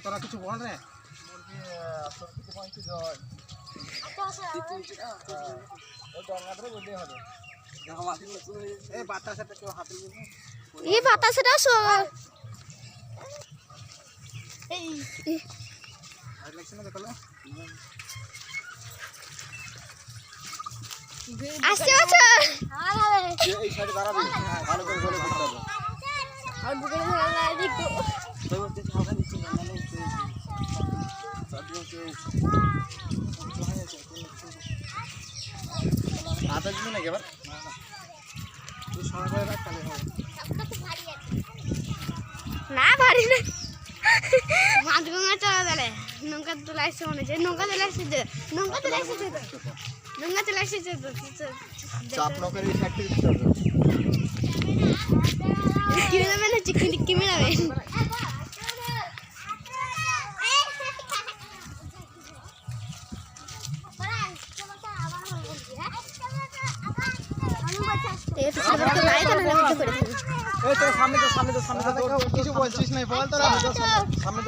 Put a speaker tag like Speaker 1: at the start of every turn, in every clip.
Speaker 1: তোরা কিছু বল রে
Speaker 2: এই বাতাসটা আসছে আচ্ছা
Speaker 1: এই সাইডে দাঁড়াবি ভালো করে বলে দিতে হবে
Speaker 2: আর বুকে ধরা দেখো
Speaker 1: আটা দিবি নাকি এবার তুই সময় করে রাখ তাহলে হবে
Speaker 2: না ভারী না মাছগঙ্গা চলা গেলে নৌকা তোলা আসছে মনে হচ্ছে নৌকা চলে আসছে নৌকা চলে আসছে
Speaker 1: চাপ না করে ফ্যাক্টরি দিতে হবে
Speaker 2: কিনে যাবে না চিকেন কিনে যাবে
Speaker 1: এই তো সামনে কিছু বলছিস না বল তোরা সামনে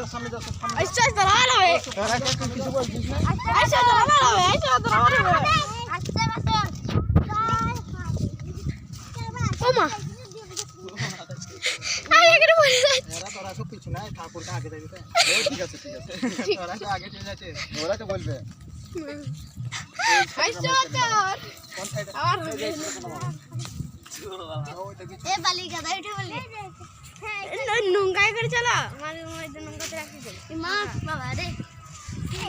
Speaker 2: আচ্ছা দাঁড়া হবে
Speaker 1: তোরা কিছু বলছিস না
Speaker 2: আচ্ছা দাঁড়া হবে ওমা আই এখানে বসে যাচ্ছে
Speaker 1: এরা তোরা সব কিছু না ঠাকুরটা আগে দেখতে ঠিক আছে তোরা তো আগে চলে যাচ্ছে ওরা তো বলবে
Speaker 2: আচ্ছা
Speaker 1: কোন সাইডে
Speaker 2: আর
Speaker 1: ওইটা কিছু
Speaker 2: এ বালি গাদা উঠে বলি নৌকায় করে চলো মানে নৌকাতে রাখি দে মা বাবা রে কে